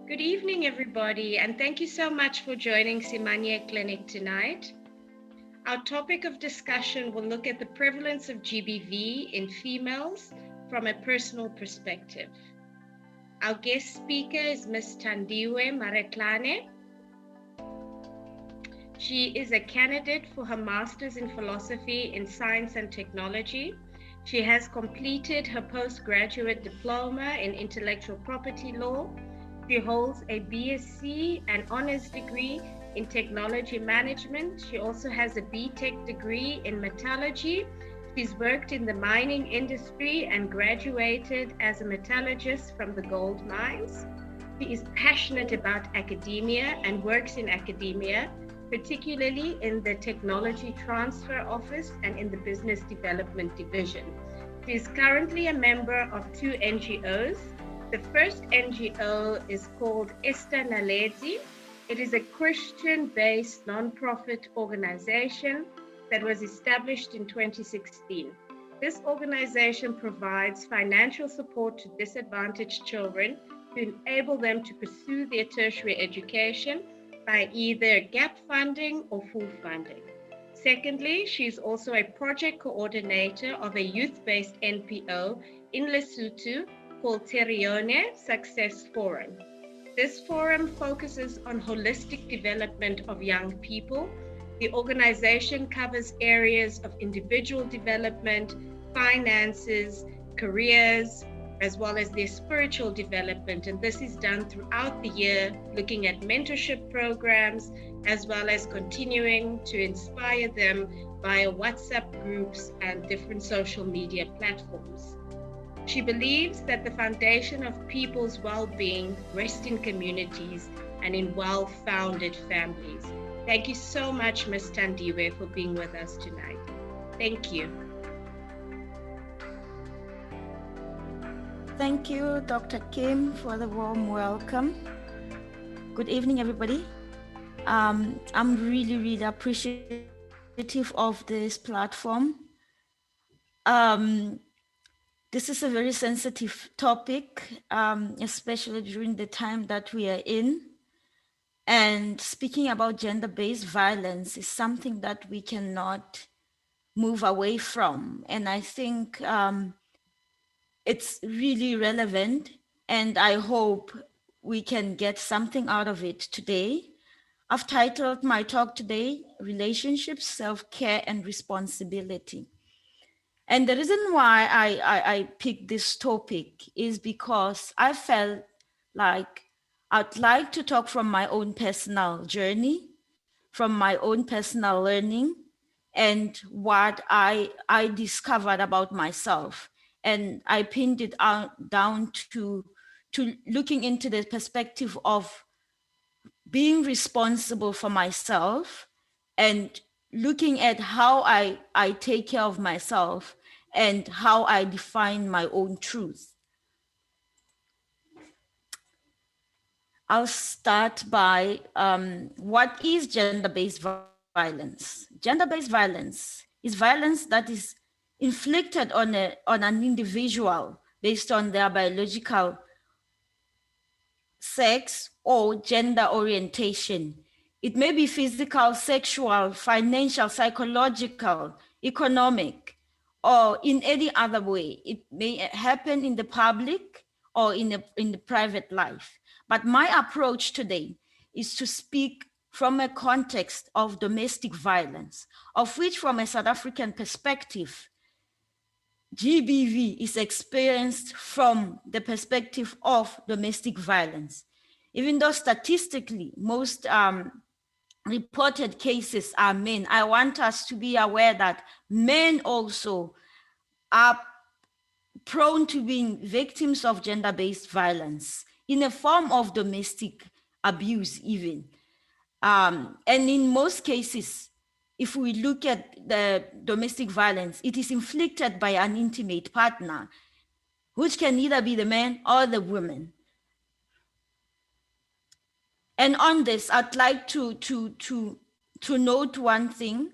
Good evening, everybody, and thank you so much for joining Simanye Clinic tonight. Our topic of discussion will look at the prevalence of GBV in females from a personal perspective. Our guest speaker is Ms. Thandiwe Maretlane. She is a candidate for her Master's in Philosophy in Science and Technology. She has completed her postgraduate diploma in Intellectual Property Law. She holds a BSc and honors degree in Technology Management. She also has a BTech degree in Metallurgy. She's worked in the mining industry and graduated as a metallurgist from the gold mines. She is passionate about academia and works in academia, particularly in the Technology Transfer Office and in the Business Development Division. She is currently a member of two NGOs. The first NGO is called Esther Naledi. It is a Christian-based nonprofit organization that was established in 2016. This organization provides financial support to disadvantaged children to enable them to pursue their tertiary education by either gap funding or full funding. Secondly, she's also a project coordinator of a youth-based NPO in Lesotho called Terione Success Forum. This forum focuses on holistic development of young people. The organization covers areas of individual development, finances, careers, as well as their spiritual development. And this is done throughout the year, looking at mentorship programs, as well as continuing to inspire them via WhatsApp groups and different social media platforms. She believes that the foundation of people's well-being rests in communities and in well-founded families. Thank you so much, Ms. Thandiwe, for being with us tonight. Thank you. Thank you, Dr. Kim, for the warm welcome. Good evening, everybody. I'm really appreciative of this platform. This is a very sensitive topic, especially during the time that we are in. And speaking about gender-based violence is something that we cannot move away from. And I think it's really relevant, and I hope we can get something out of it today. I've titled my talk today, Relationships, Self-Care and Responsibility. And the reason why I picked this topic is because I felt like I'd like to talk from my own personal journey, from my own personal learning, and what I discovered about myself. And I pinned it down to looking into the perspective of being responsible for myself and looking at how I take care of myself and how I define my own truth. I'll start by what is gender-based violence? Gender-based violence is violence that is inflicted on an individual based on their biological sex or gender orientation. It may be physical, sexual, financial, psychological, economic, or in any other way. It may happen in the public or in the private life. But my approach today is to speak from a context of domestic violence, of which from a South African perspective, GBV is experienced from the perspective of domestic violence. Even though statistically, most reported cases are men, I want us to be aware that men also are prone to being victims of gender-based violence in a form of domestic abuse even. And in most cases, if we look at the domestic violence, it is inflicted by an intimate partner, which can either be the man or the woman. And on this, I'd like to note one thing.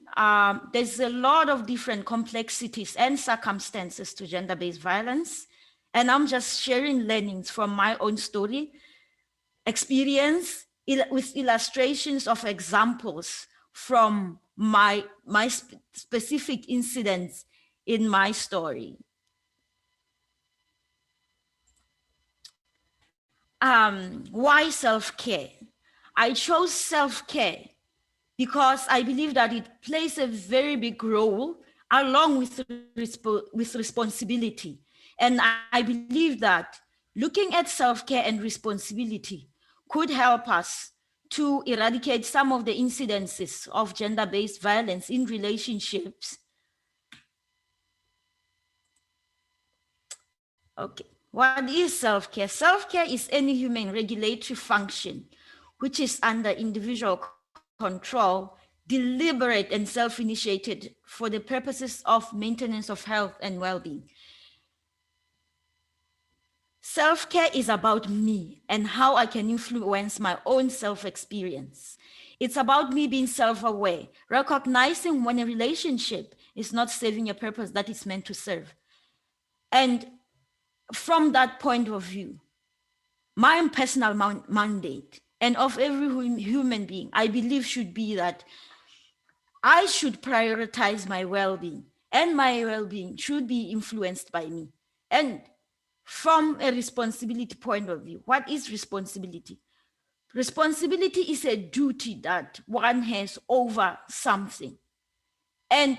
There's a lot of different complexities and circumstances to gender-based violence. And I'm just sharing learnings from my own story. experience with illustrations of examples from my specific incidents in my story. Why self-care? I chose self-care because I believe that it plays a very big role along with responsibility. And I believe that looking at self-care and responsibility could help us to eradicate some of the incidences of gender-based violence in relationships. Okay, what is self-care? Self-care is any human regulatory function which is under individual control, deliberate and self-initiated for the purposes of maintenance of health and well-being. Self-care is about me and how I can influence my own self-experience. It's about me being self-aware, recognizing when a relationship is not serving a purpose that it's meant to serve. And from that point of view, my personal mandate and of every human being, I believe should be that I should prioritize my well-being, and my well-being should be influenced by me. And from a responsibility point of view, what is responsibility? Responsibility is a duty that one has over something. And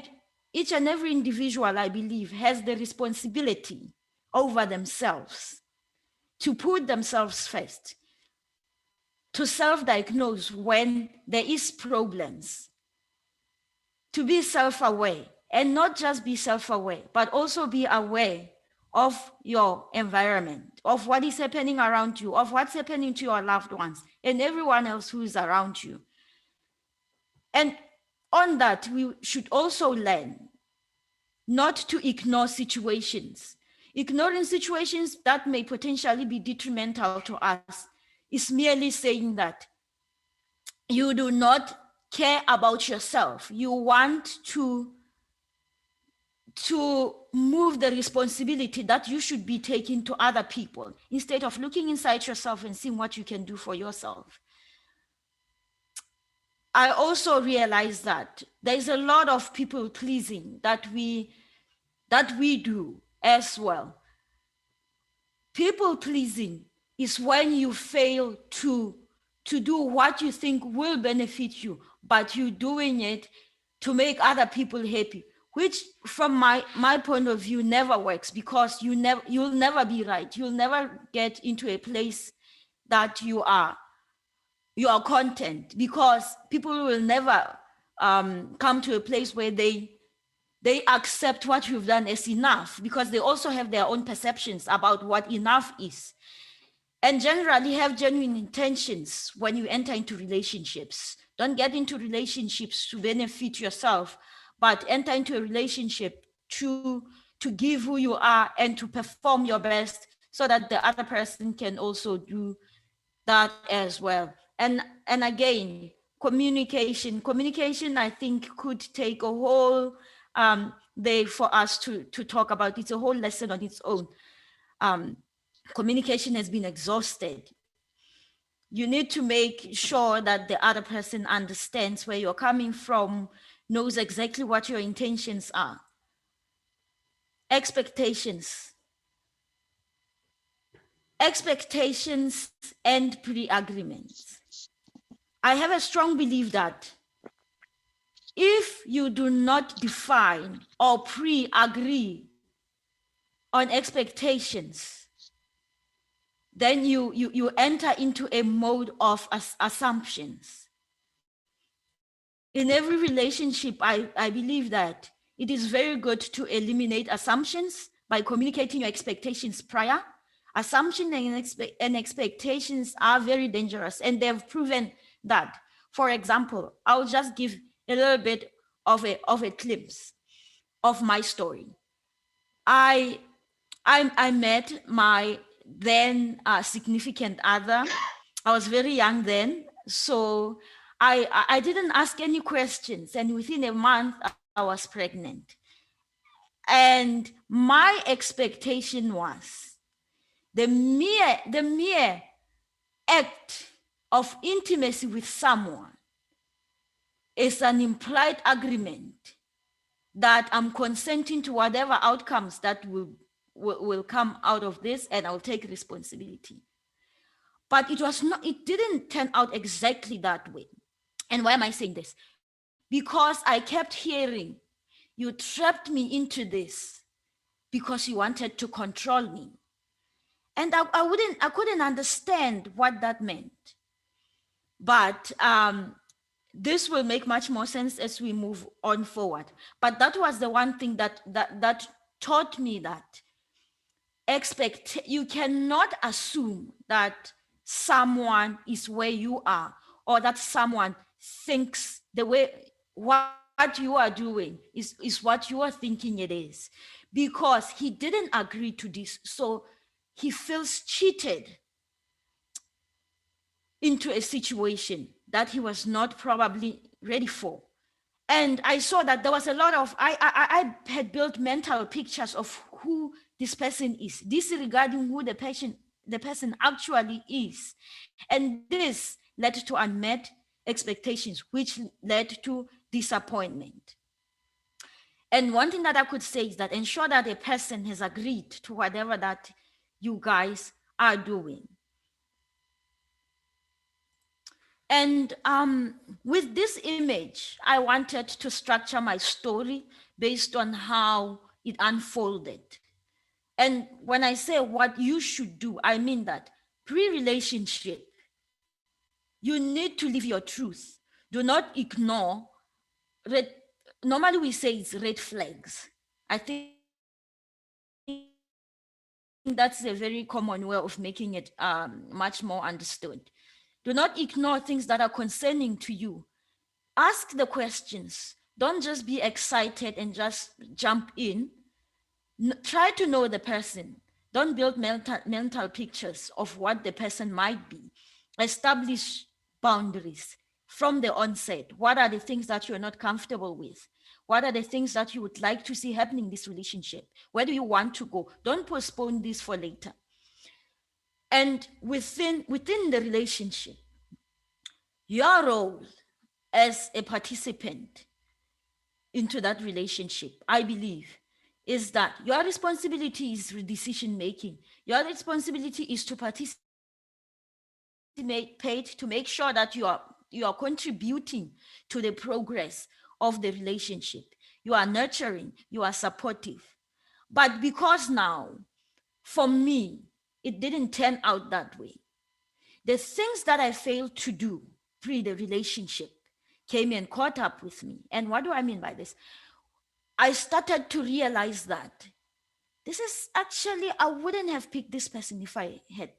each and every individual, I believe, has the responsibility over themselves to put themselves first, to self-diagnose when there is problems, to be self-aware, and not just be self-aware, but also be aware of your environment, of what is happening around you, of what's happening to your loved ones, and everyone else who is around you. And on that, we should also learn not to ignore situations. Ignoring situations that may potentially be detrimental to us is merely saying that you do not care about yourself. You want to move the responsibility that you should be taking to other people instead of looking inside yourself and seeing what you can do for yourself. I also realize that there's a lot of people pleasing that we do as well. People pleasing is when you fail to do what you think will benefit you, but you're doing it to make other people happy, which from my point of view never works, because you'll never be right. You'll never get into a place that you are content, because people will never come to a place where they accept what you've done as enough, because they also have their own perceptions about what enough is. And generally have genuine intentions when you enter into relationships. Don't get into relationships to benefit yourself, but enter into a relationship to give who you are and to perform your best so that the other person can also do that as well. And again, communication, I think, could take a whole day for us to talk about. It's a whole lesson on its own. Communication has been exhausted. You need to make sure that the other person understands where you're coming from, knows exactly what your intentions are. Expectations and pre-agreements. I have a strong belief that if you do not define or pre-agree on expectations, then you enter into a mode of assumptions. In every relationship, I believe that it is very good to eliminate assumptions by communicating your expectations prior. Assumptions and expectations are very dangerous, and they've proven that. For example, I'll just give a little bit of a glimpse of my story. I met my then significant other. I was very young then, so I didn't ask any questions, and within a month I was pregnant. And my expectation was the mere act of intimacy with someone is an implied agreement that I'm consenting to whatever outcomes that will come out of this, and I'll take responsibility. But it didn't turn out exactly that way. And why am I saying this? Because I kept hearing, you trapped me into this because you wanted to control me. And I couldn't understand what that meant. But this will make much more sense as we move on forward. But that was the one thing that taught me that you cannot assume that someone is where you are, or that someone thinks the way what you are doing is what you are thinking it is, because he didn't agree to this. So he feels cheated into a situation that he was not probably ready for. And I saw that there was a lot of, I had built mental pictures of who this person is, disregarding who the person actually is. And this led to unmet expectations, which led to disappointment. And one thing that I could say is that ensure that a person has agreed to whatever that you guys are doing. And with this image, I wanted to structure my story based on how it unfolded. And when I say what you should do, I mean that pre-relationship, you need to live your truth. Do not ignore red. Normally we say it's red flags. I think that's a very common way of making it much more understood. Do not ignore things that are concerning to you. Ask the questions. Don't just be excited and just jump in. Try to know the person. Don't build mental pictures of what the person might be. Establish boundaries from the onset. What are the things that you're not comfortable with? What are the things that you would like to see happening in this relationship? Where do you want to go? Don't postpone this for later. And within the relationship, your role as a participant into that relationship, I believe, is that your responsibility is decision making. Your responsibility is to participate, to make sure that you are contributing to the progress of the relationship. You are nurturing, you are supportive. But because now, for me, it didn't turn out that way. The things that I failed to do pre the relationship came and caught up with me. And what do I mean by this? I started to realize that this is actually, I wouldn't have picked this person if I had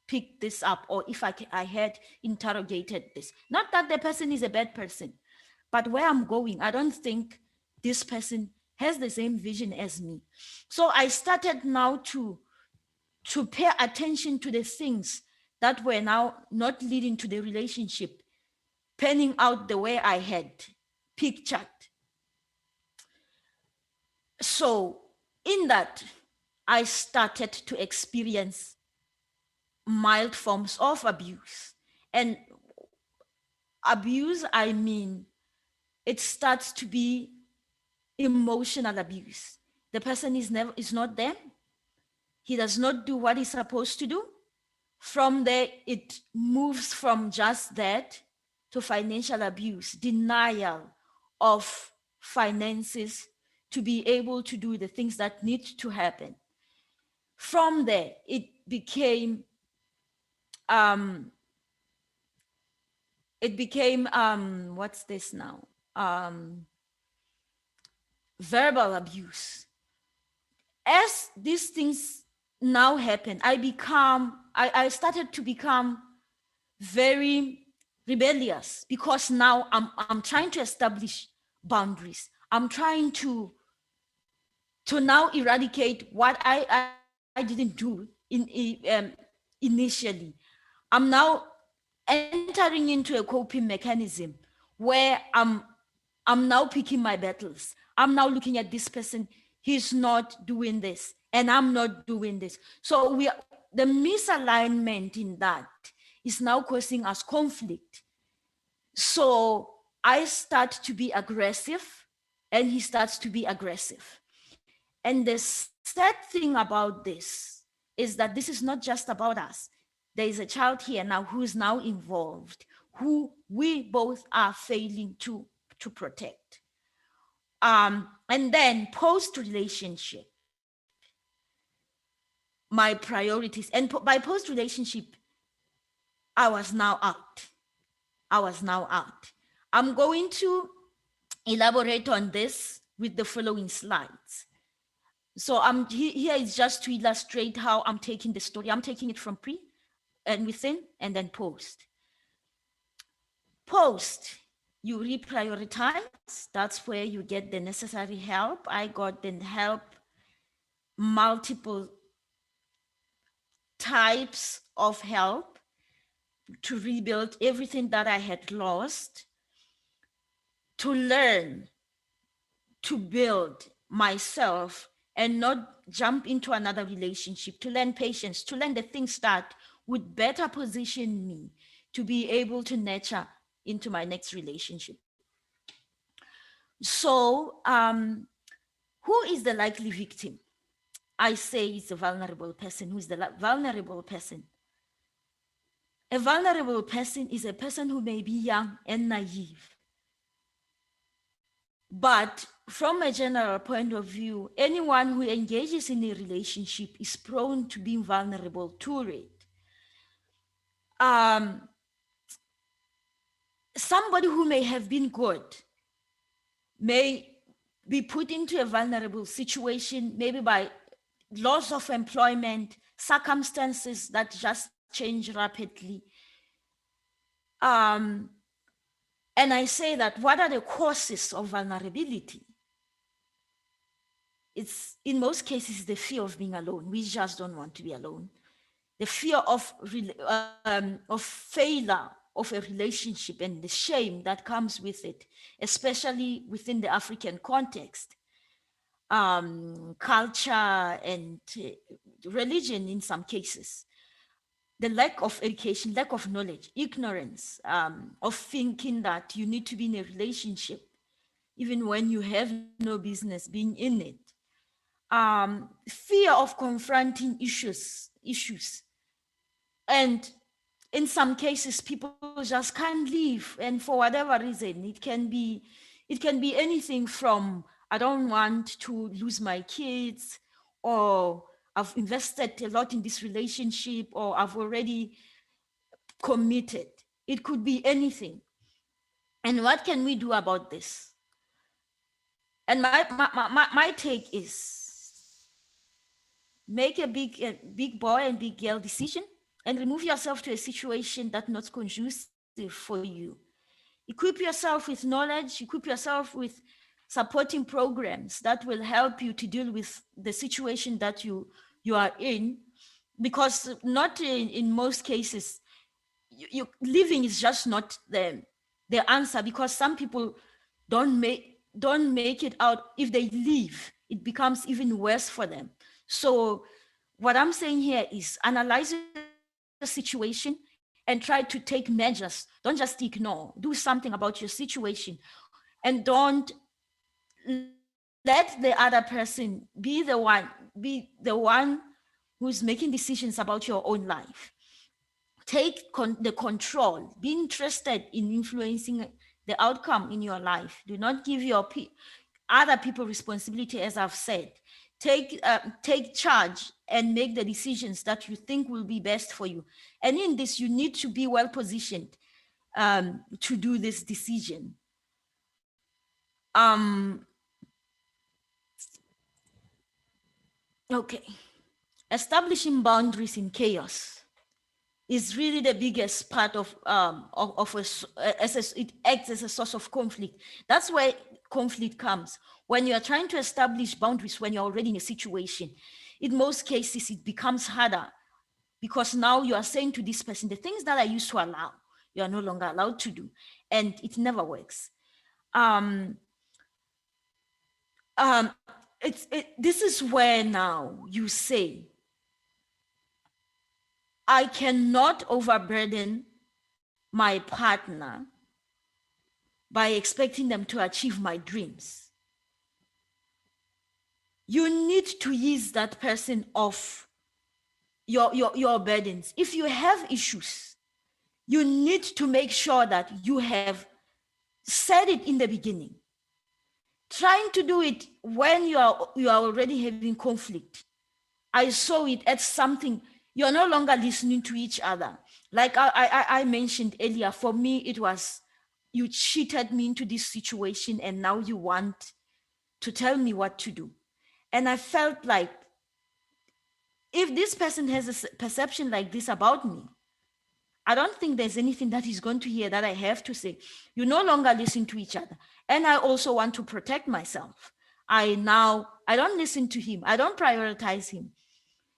picked this up, or if I had interrogated this. Not that the person is a bad person, but where I'm going, I don't think this person has the same vision as me. So I started now to pay attention to the things that were now not leading to the relationship panning out the way I had pictured. So in that, I started to experience mild forms of abuse. And abuse, I mean, it starts to be emotional abuse. The person is not there. He does not do what he's supposed to do. From there, it moves from just that to financial abuse, denial of finances to be able to do the things that need to happen. From there, it became what's this now? Verbal abuse. As these things now happen, I started to become very rebellious, because now I'm trying to establish boundaries. I'm trying to now eradicate what I didn't do initially. I'm now entering into a coping mechanism where I'm now picking my battles. I'm now looking at this person. He's not doing this, and I'm not doing this. So the misalignment in that is now causing us conflict. So I start to be aggressive and he starts to be aggressive. And the sad thing about this is that this is not just about us. There is a child here now who is now involved, who we both are failing to protect. And then post relationship, my priorities, and by post relationship, I was now out. I was now out. I'm going to elaborate on this with the following slides. So here is just to illustrate how I'm taking the story. I'm taking it from pre and within and then post. Post, you reprioritize. That's where you get the necessary help. I got the help, multiple types of help to rebuild everything that I had lost, to learn, to build myself and not jump into another relationship, to learn patience, to learn the things that would better position me to be able to nurture into my next relationship. So, who is the likely victim? I say it's a vulnerable person. Who is the vulnerable person? A vulnerable person is a person who may be young and naive. But from a general point of view, anyone who engages in a relationship is prone to being vulnerable to it. Somebody who may have been good may be put into a vulnerable situation, maybe by loss of employment, circumstances that just change rapidly. And I say that what are the causes of vulnerability? It's in most cases the fear of being alone. We just don't want to be alone. The fear of failure of a relationship and the shame that comes with it, especially within the African context, culture and religion in some cases. The lack of education, lack of knowledge, ignorance, of thinking that you need to be in a relationship even when you have no business being in it. Fear of confronting issues. And in some cases, people just can't leave. And for whatever reason, it can be anything from, I don't want to lose my kids, or I've invested a lot in this relationship, or I've already committed. It could be anything. And what can we do about this? And my take is make a big boy and big girl decision and remove yourself to a situation that's not conducive for you. Equip yourself with knowledge, equip yourself with supporting programs that will help you to deal with the situation that you are in, because not in most cases living is just not the answer, because some people don't make it out. If they leave, it becomes even worse for them. So what I'm saying here is analyze the situation and try to take measures. Don't just ignore. Do something about your situation, and don't let the other person be the one who's making decisions about your own life. Take the control. Be interested in influencing the outcome in your life. Do not give other people responsibility, as I've said. Take charge and make the decisions that you think will be best for you. And in this, you need to be well positioned to do this decision. Okay. Establishing boundaries in chaos is really the biggest part of it acts as a source of conflict. That's where conflict comes. When you are trying to establish boundaries when you're already in a situation, in most cases it becomes harder, because now you are saying to this person, the things that I used to allow, you are no longer allowed to do, and it never works. This is where now you say, I cannot overburden my partner by expecting them to achieve my dreams. You need to ease that person of your burdens. If you have issues, you need to make sure that you have said it in the beginning. Trying to do it when you are already having conflict, I saw it as something you're no longer listening to each other. Like I mentioned earlier, for me it was, you cheated me into this situation and now you want to tell me what to do. And I felt like, if this person has a perception like this about me, I don't think there's anything that he's going to hear that I have to say. You no longer listen to each other. And I also want to protect myself. I don't listen to him. I don't prioritize him.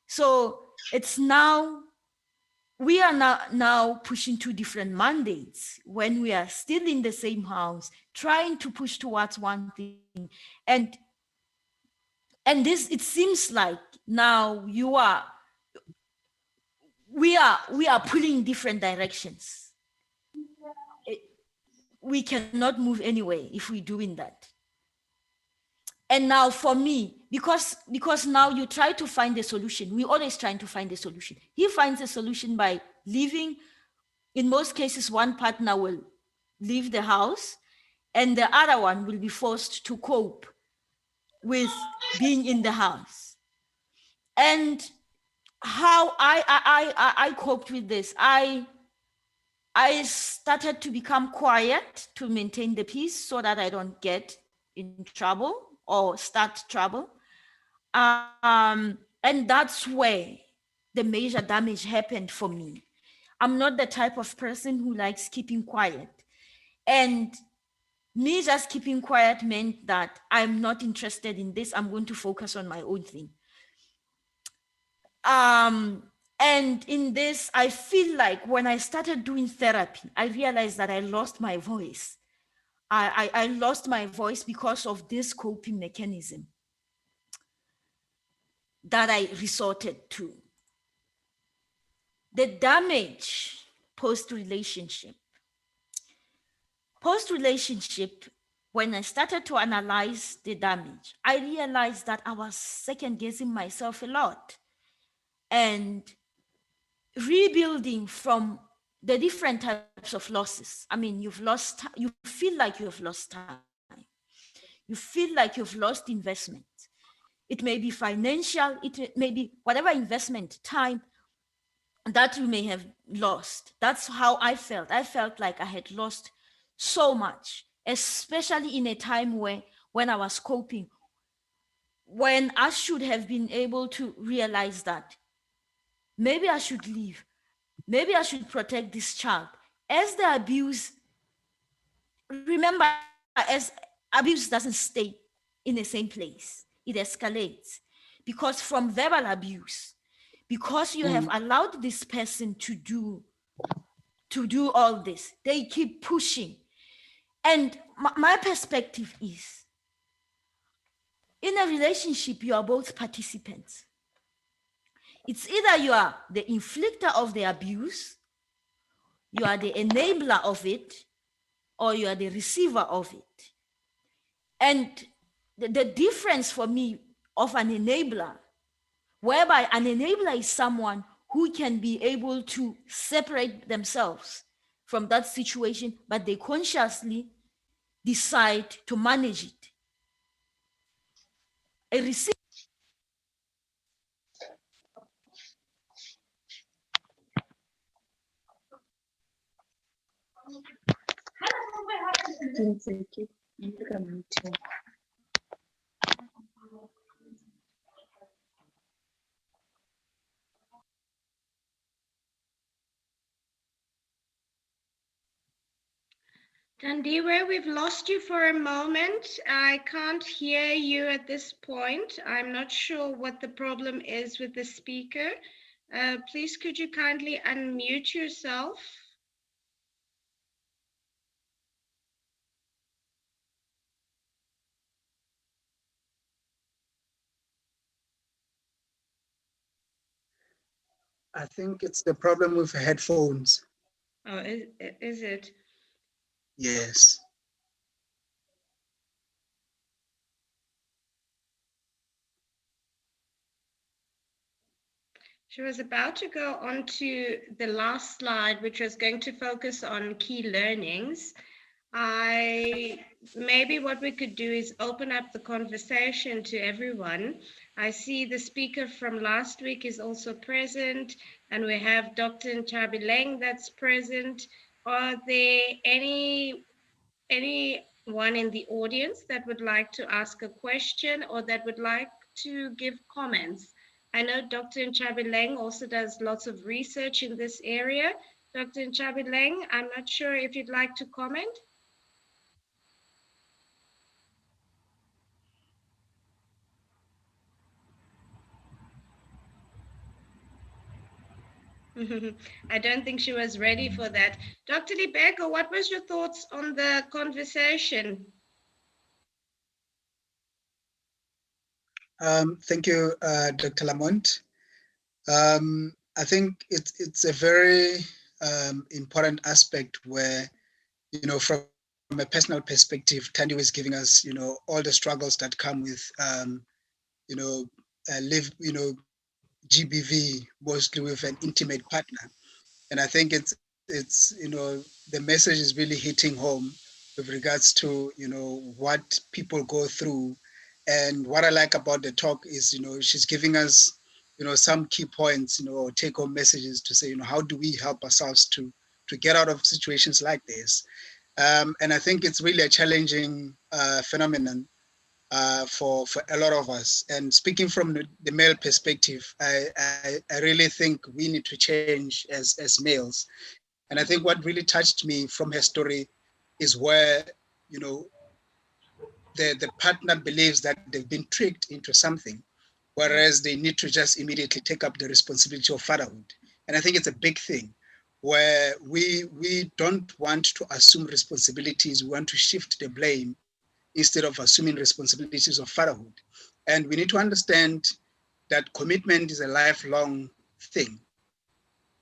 So it's now, we are now pushing two different mandates when we are still in the same house, trying to push towards one thing. And this, it seems like now we are pulling different directions. We cannot move anyway if we're doing that. And now for me, because now you try to find a solution, we're always trying to find a solution. He finds a solution by leaving. In most cases, one partner will leave the house and the other one will be forced to cope with being in the house. And how I coped with this, I started to become quiet to maintain the peace so that I don't get in trouble or start trouble. And that's where the major damage happened for me. I'm not the type of person who likes keeping quiet. And me just keeping quiet meant that I'm not interested in this. I'm going to focus on my own thing. And in this, I feel like when I started doing therapy, I realized that I lost my voice. I lost my voice because of this coping mechanism that I resorted to. The damage post-relationship. Post-relationship, when I started to analyze the damage, I realized that I was second-guessing myself a lot and rebuilding from the different types of losses. I mean, you feel like you have lost time. You feel like you've lost investment. It may be financial, it may be whatever investment, time that you may have lost. That's how I felt. I felt like I had lost so much, especially in a time when I was coping, when I should have been able to realize that maybe I should leave. Maybe I should protect this child. As the abuse, remember, as abuse doesn't stay in the same place, it escalates. Because from verbal abuse, because you have allowed this person to do all this, they keep pushing. And my perspective is, in a relationship, you are both participants. It's either you are the inflictor of the abuse, you are the enabler of it, or you are the receiver of it. And the difference for me of an enabler, whereby an enabler is someone who can be able to separate themselves from that situation, but they consciously decide to manage it. A receiver, Dandiwe, we've lost you for a moment. I can't hear you at this point. I'm not sure what the problem is with the speaker. Please, could you kindly unmute yourself? I think it's the problem with headphones. Oh, is it? Yes. She was about to go on to the last slide, which was going to focus on key learnings. Maybe what we could do is open up the conversation to everyone. I see the speaker from last week is also present, and we have Dr. Nchabileng that's present. Are there anyone in the audience that would like to ask a question or that would like to give comments? I know Dr. Nchabileng also does lots of research in this area. Dr. Nchabileng, I'm not sure if you'd like to comment. I don't think she was ready for that. Dr. Libeko, what was your thoughts on the conversation? Thank you, Dr. Lamont. I think it's a very important aspect where, from a personal perspective, Tandy was giving us, all the struggles that come with, GBV, mostly with an intimate partner. And I think it's the message is really hitting home with regards to what people go through. And what I like about the talk is she's giving us some key points, take home messages to say how do we help ourselves to get out of situations like this. And I think it's really a challenging phenomenon for a lot of us. And speaking from the male perspective, I really think we need to change as males. And I think what really touched me from her story is where, you know, the partner believes that they've been tricked into something, whereas they need to just immediately take up the responsibility of fatherhood. And I think it's a big thing where we don't want to assume responsibilities. We want to shift the blame instead of assuming responsibilities of fatherhood. And we need to understand that commitment is a lifelong thing,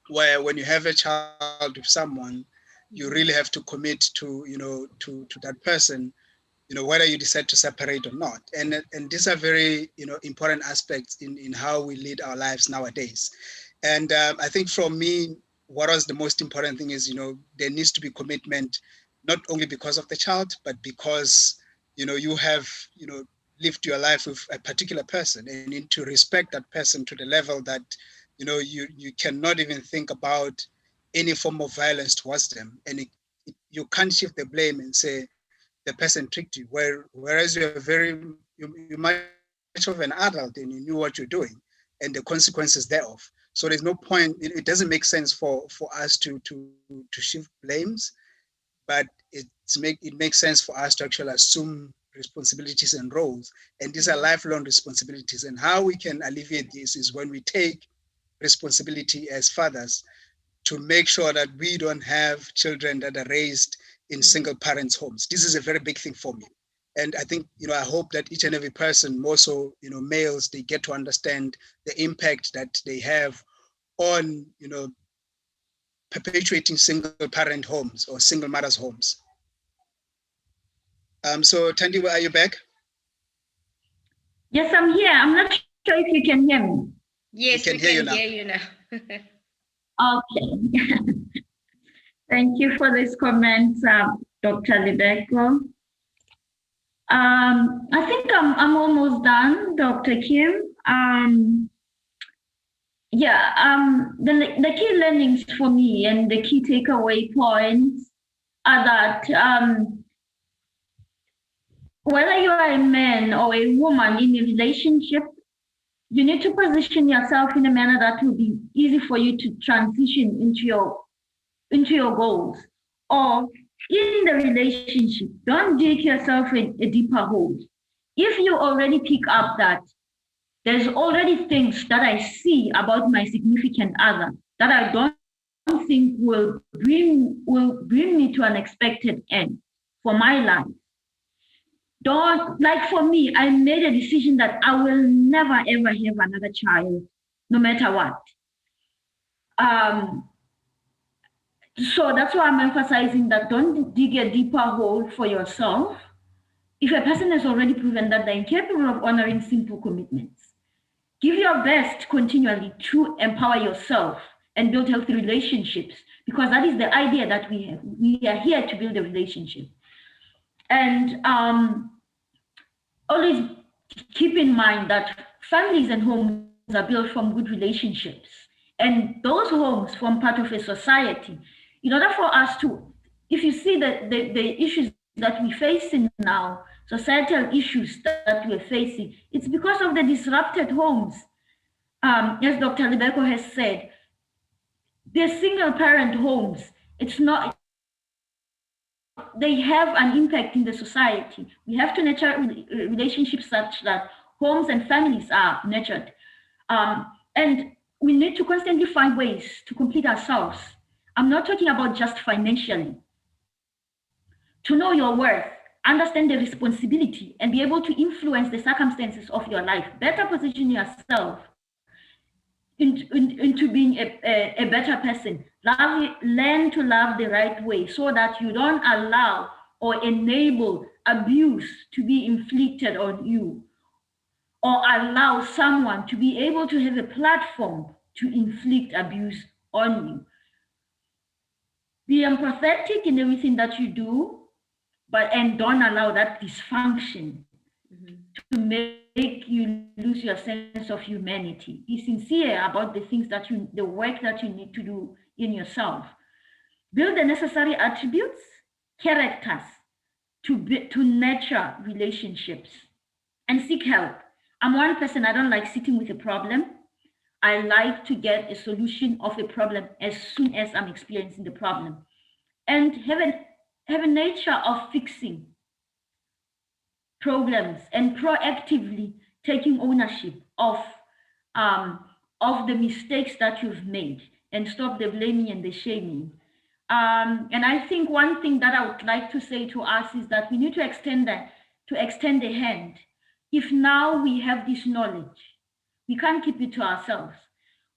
where when you have a child with someone, you really have to commit to that person, whether you decide to separate or not. And these are very important aspects in how we lead our lives nowadays. And I think for me, what was the most important thing is there needs to be commitment, not only because of the child, but because you have lived your life with a particular person, and you need to respect that person to the level that you cannot even think about any form of violence towards them. And you can't shift the blame and say the person tricked you, whereas you're much of an adult and you knew what you're doing and the consequences thereof. So there's no point. It doesn't make sense for us to shift blames, but it makes sense for us to actually assume responsibilities and roles. And these are lifelong responsibilities. And how we can alleviate this is when we take responsibility as fathers to make sure that we don't have children that are raised in single parents' homes. This is a very big thing for me. And I think, I hope that each and every person, more so, males, they get to understand the impact that they have on, perpetuating single parent homes or single mothers' homes. So Tandy, are you back? Yes, I'm here. I'm not sure if you can hear me. Yes, we can hear you now. Okay. Thank you for this comment, Dr. Libeko. I think I'm almost done, Dr. Kim. The key learnings for me and the key takeaway points are that whether you are a man or a woman in a relationship, you need to position yourself in a manner that will be easy for you to transition into your goals. Or in the relationship, don't dig yourself in a deeper hole. If you already pick up that there's already things that I see about my significant other that I don't think will bring me to an expected end for my life. For me, I made a decision that I will never ever have another child, no matter what. So that's why I'm emphasizing that don't dig a deeper hole for yourself. If a person has already proven that they're incapable of honoring simple commitments, give your best continually to empower yourself and build healthy relationships, because that is the idea that we have. We are here to build a relationship. And always keep in mind that families and homes are built from good relationships. And those homes form part of a society. In order for us to, if you see the issues that we're facing now, societal issues that we're facing, it's because of the disrupted homes. As Dr. Lebeko has said, they're single parent homes. It's not, they have an impact in the society. We have to nurture relationships such that homes and families are nurtured. And we need to constantly find ways to complete ourselves. I'm not talking about just financially. To know your worth, understand the responsibility, and be able to influence the circumstances of your life. Better position yourself into being a better person. Learn to love the right way so that you don't allow or enable abuse to be inflicted on you, or allow someone to be able to have a platform to inflict abuse on you. Be empathetic in everything that you do, and don't allow that dysfunction to make you lose your sense of humanity. Be sincere about the things that the work that you need to do in yourself. Build the necessary attributes, characters to nurture relationships, and seek help. I'm one person, I don't like sitting with a problem. I like to get a solution of a problem as soon as I'm experiencing the problem, and have a nature of fixing problems and proactively taking ownership of the mistakes that you've made, and stop the blaming and the shaming. And I think one thing that I would like to say to us is that we need to extend the hand. If now we have this knowledge, we can't keep it to ourselves.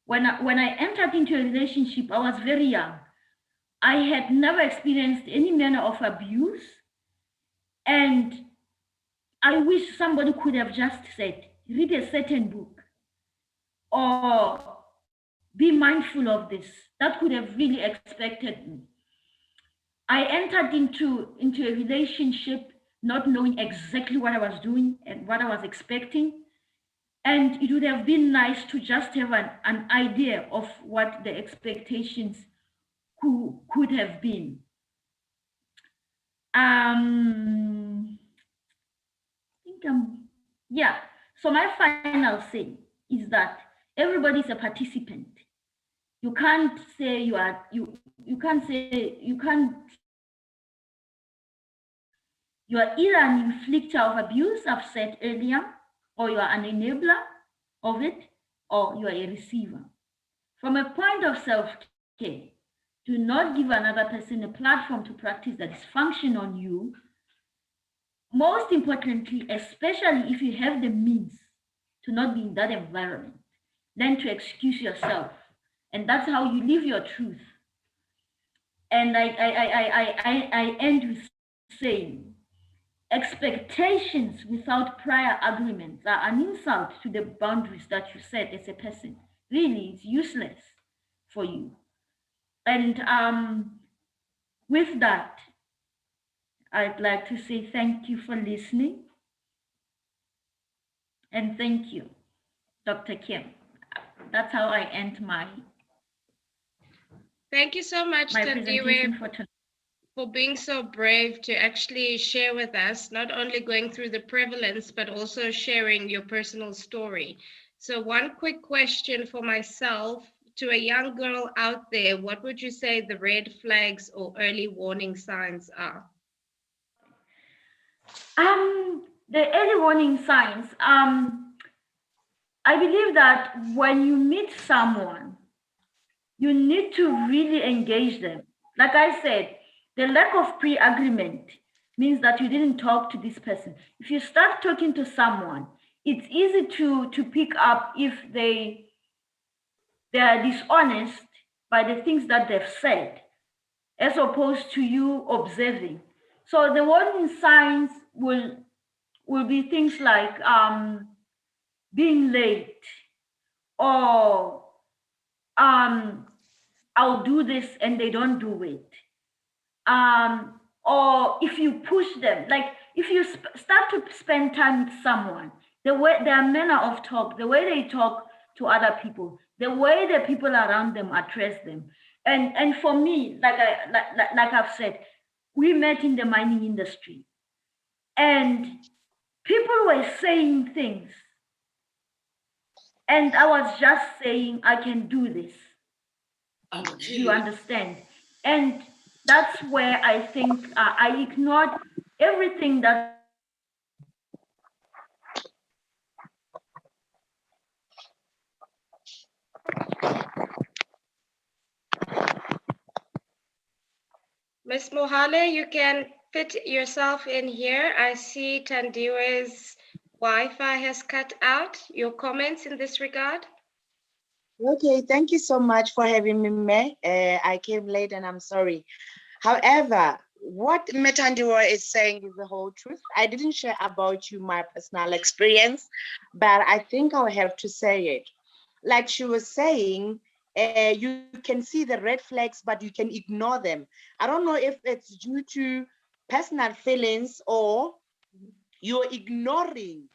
When I entered into a relationship, I was very young. I had never experienced any manner of abuse, and I wish somebody could have just said, read a certain book or be mindful of this. That could have really expected me. I entered into a relationship not knowing exactly what I was doing and what I was expecting. And it would have been nice to just have an idea of what the expectations could have been. Yeah. So my final say is that everybody's a participant. You can't say you are either an inflictor of abuse, I've said earlier, or you are an enabler of it, or you are a receiver. From a point of self-care, do not give another person a platform to practice that dysfunction on you. Most importantly, especially if you have the means to not be in that environment, learn to excuse yourself. And that's how you live your truth. And I end with saying, expectations without prior agreements are an insult to the boundaries that you set as a person. Really, it's useless for you. And with that, I'd like to say thank you for listening. And thank you, Dr. Kim. That's how I end my Thank you so much, presentation for being so brave to actually share with us, not only going through the prevalence, but also sharing your personal story. So one quick question for myself, to a young girl out there, what would you say the red flags or early warning signs are? The early warning signs, I believe that when you meet someone, you need to really engage them. Like I said, the lack of pre-agreement means that you didn't talk to this person. If you start talking to someone, it's easy to pick up if they are dishonest by the things that they've said, as opposed to you observing. So the warning signs will be things like being late, or I'll do this and they don't do it. Or if you push them, like if you start to spend time with someone, the way their manner of talk, the way they talk to other people, the way the people around them address them, and for me, like I've said, we met in the mining industry, and people were saying things, and I was just saying I can do this. You understand? And that's where I think I ignored everything that Miss Mohale, you can fit yourself in here. I see Tandiwe's Wi-Fi has cut out. Your comments in this regard? Okay, thank you so much for having me, May. I came late and I'm sorry. However, what Metandiwa is saying is the whole truth. I didn't share about you my personal experience, but I think I'll have to say it. Like she was saying, you can see the red flags, but you can ignore them. I don't know if it's due to personal feelings or you're ignorant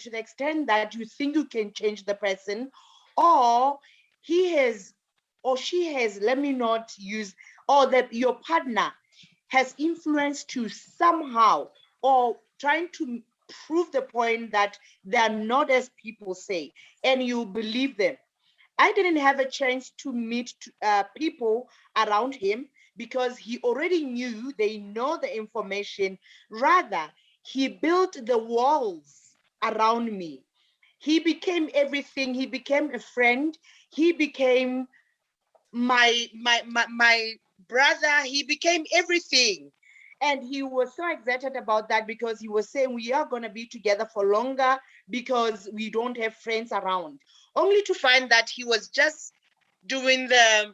to the extent that you think you can change the person, or he has or she has, let me not use, or that your partner has influenced you somehow, or trying to prove the point that they're not as people say, and you believe them. I didn't have a chance to meet people around him because he already knew, they know the information. Rather, he built the walls around me. He became everything. He became a friend. He became my brother. He became everything. And he was so excited about that because he was saying we are going to be together for longer because we don't have friends around. Only to find that he was just doing to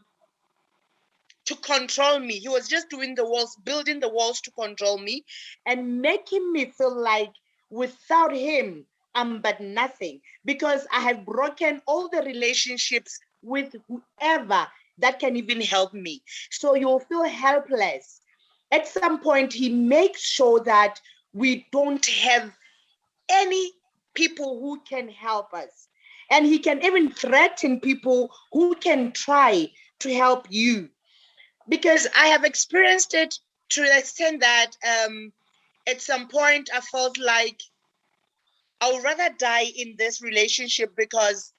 control me. He was just doing the walls, building the walls to control me and making me feel like without him, I'm but nothing, because I have broken all the relationships with whoever that can even help me. So you'll feel helpless. At some point, he makes sure that we don't have any people who can help us. And he can even threaten people who can try to help you. Because I have experienced it to the extent that at some point I felt like I would rather die in this relationship, because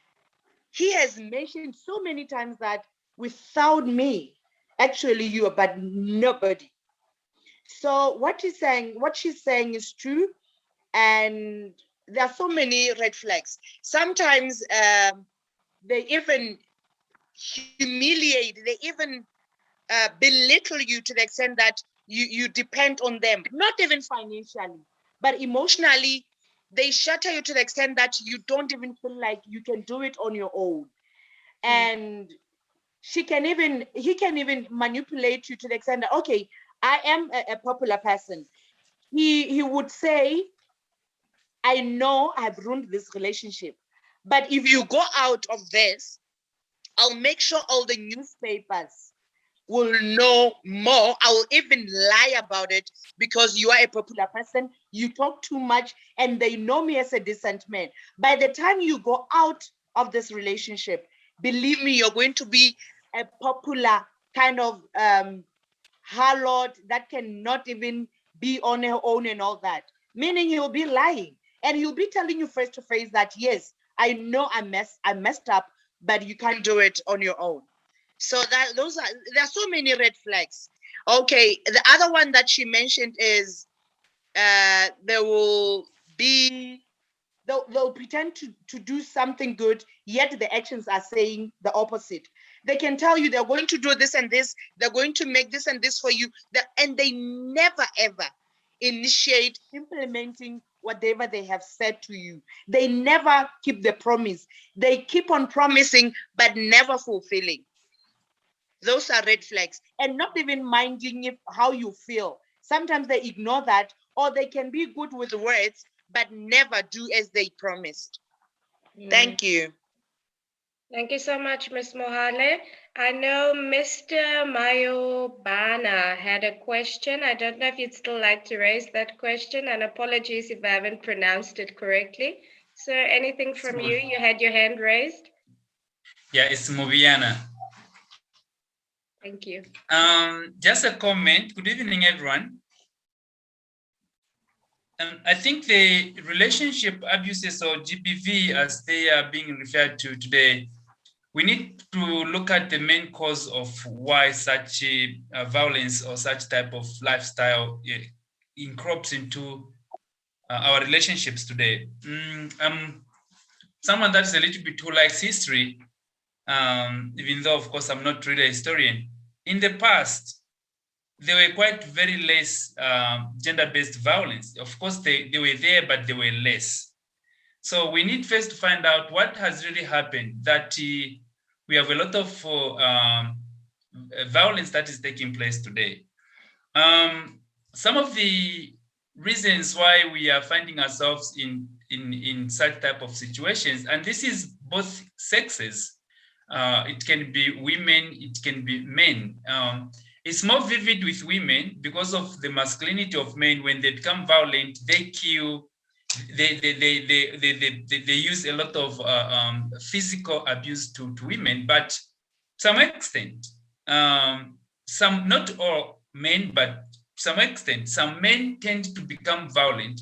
he has mentioned so many times that without me, actually you are but nobody. So what she's saying is true, and there are so many red flags. Sometimes they even humiliate, they even belittle you to the extent that you depend on them, not even financially, but emotionally. They shatter you to the extent that you don't even feel like you can do it on your own. And he can even manipulate you to the extent that, okay, I am a popular person. He would say, I know I've ruined this relationship, but if you go out of this, I'll make sure all the newspapers will know more. I will even lie about it because you are a popular person. You talk too much and they know me as a decent man. By the time you go out of this relationship, believe me, you're going to be a popular kind of harlot that cannot even be on her own and all that. Meaning he'll be lying and he'll be telling you face to face that, yes, I know I messed up, but you can't do it on your own. So there are so many red flags. Okay, the other one that she mentioned is there will be, they'll pretend to do something good, yet the actions are saying the opposite. They can tell you they're going to do this and this, they're going to make this and this for you, and they never ever initiate implementing whatever they have said to you. They never keep the promise. They keep on promising but never fulfilling. Those are red flags. And not even minding how you feel. Sometimes they ignore that, or they can be good with words, but never do as they promised. Thank you. Thank you so much, Ms. Mohale. I know Mr. Mayobana had a question. I don't know if you'd still like to raise that question, and apologies if I haven't pronounced it correctly. Sir, anything from you? You had your hand raised. Yeah, it's Moviana. Thank you. Just a comment. Good evening, everyone. I think the relationship abuses, or GBV as they are being referred to today, we need to look at the main cause of why such violence or such type of lifestyle encroaches into our relationships today. I'm someone that's a little bit who likes history, even though, of course, I'm not really a historian. In the past, there were quite very less gender-based violence. Of course, they were there, but they were less. So we need first to find out what has really happened, that we have a lot of violence that is taking place today. Some of the reasons why we are finding ourselves in such type of situations, and this is both sexes, it can be women, it can be men. It's more vivid with women because of the masculinity of men. When they become violent, they kill, they use a lot of physical abuse to women, but to some extent, some, not all men, but to some extent, some men tend to become violent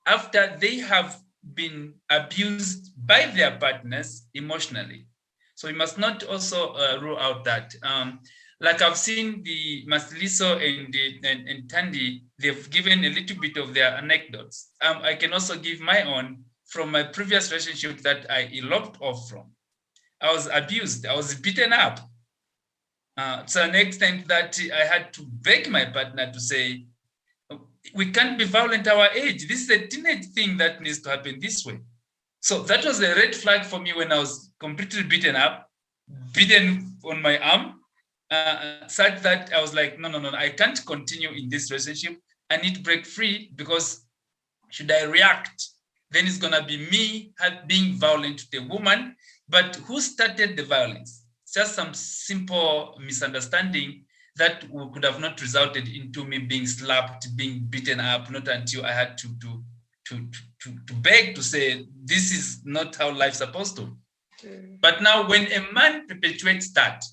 after they have been abused by their partners emotionally. So we must not also rule out that. Like I've seen the Masliso and Tandy, they've given a little bit of their anecdotes. I can also give my own from my previous relationship that I eloped off from. I was abused, I was beaten up to an extent that I had to beg my partner to say, we can't be violent our age. This is a teenage thing that needs to happen this way. So that was a red flag for me when I was completely beaten up, beaten on my arm, such that I was like, no, I can't continue in this relationship. I need to break free, because should I react, then it's gonna be me being violent to the woman. But who started the violence? It's just some simple misunderstanding that could have not resulted into me being slapped, being beaten up, not until I had to beg to say, this is not how life's supposed to. But now when a man perpetuates that,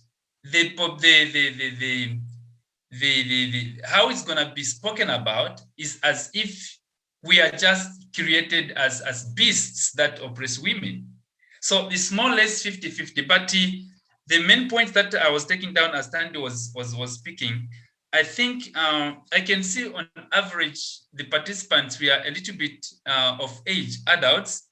how it's gonna be spoken about is as if we are just created as beasts that oppress women. So it's more or less 50-50. But the main point that I was taking down as Tandy was speaking, I think I can see on average the participants, we are a little bit of age, adults.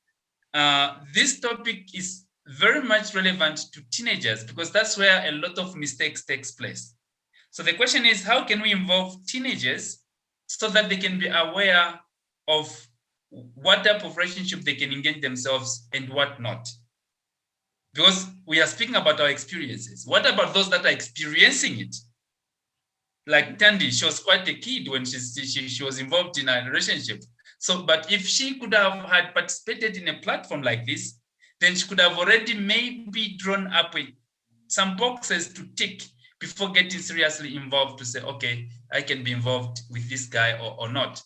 This topic is very much relevant to teenagers, because that's where a lot of mistakes takes place. So the question is, how can we involve teenagers so that they can be aware of what type of relationship they can engage themselves and what not? Because we are speaking about our experiences. What about those that are experiencing it? Like Tandy, she was quite a kid when she was involved in a relationship. So, but if she could have had participated in a platform like this, then she could have already maybe drawn up with some boxes to tick before getting seriously involved to say, okay, I can be involved with this guy or not.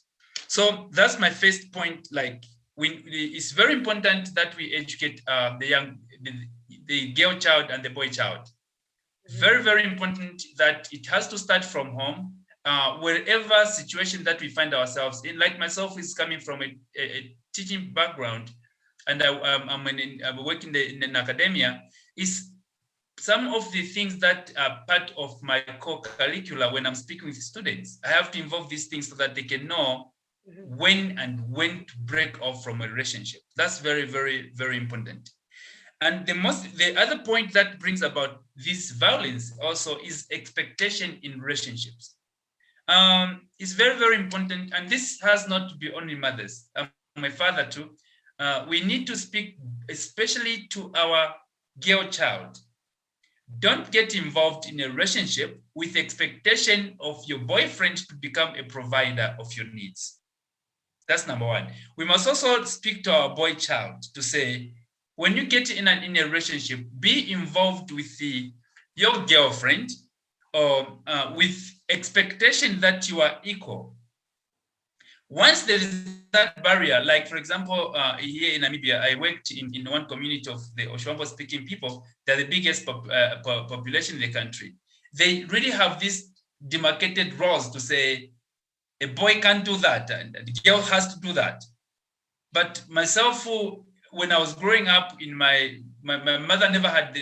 So that's my first point. Like, it's very important that we educate the girl child and the boy child. Very, very important that it has to start from home, wherever situation that we find ourselves in. Like myself is coming from a teaching background, and I'm working in academia, is some of the things that are part of my core curricula when I'm speaking with students. I have to involve these things so that they can know when to break off from a relationship. That's very, very, very important. And the other point that brings about this violence also is expectation in relationships. It's very, very important, and this has not to be only mothers. I'm a father too. We need to speak especially to our girl child, don't get involved in a relationship with expectation of your boyfriend to become a provider of your needs. That's number one. We must also speak to our boy child to say, when you get in a relationship, be involved with your girlfriend or with expectation that you are equal. Once there is that barrier, like for example, here in Namibia, I worked in one community of the Oshwambo speaking people. They're the biggest population in the country. They really have these demarcated roles to say, a boy can't do that and the girl has to do that. But myself, when I was growing up, my mother never had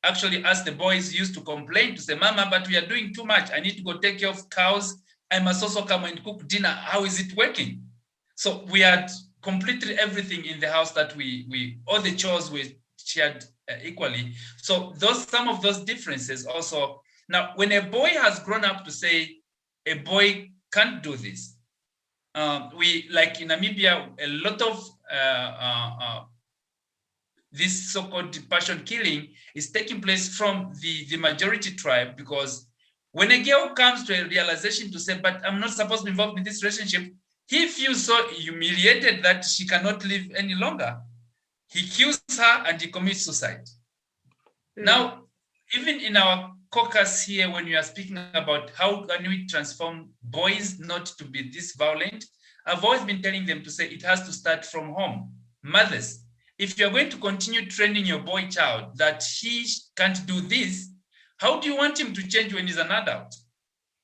actually asked the boys used to complain to say, Mama, but we are doing too much. I need to go take care of cows. I must also come and cook dinner. How is it working? So we had completely everything in the house that all the chores were shared equally. So some of those differences also. Now, when a boy has grown up to say a boy can't do this, we, like in Namibia, a lot of this so-called passion killing is taking place from the majority tribe, because when a girl comes to a realization to say, but I'm not supposed to be involved in this relationship, he feels so humiliated that she cannot live any longer. He kills her and he commits suicide. Now, even in our caucus here, when we are speaking about how can we transform boys not to be this violent, I've always been telling them to say it has to start from home. Mothers, if you're going to continue training your boy child that he can't do this, how do you want him to change when he's an adult?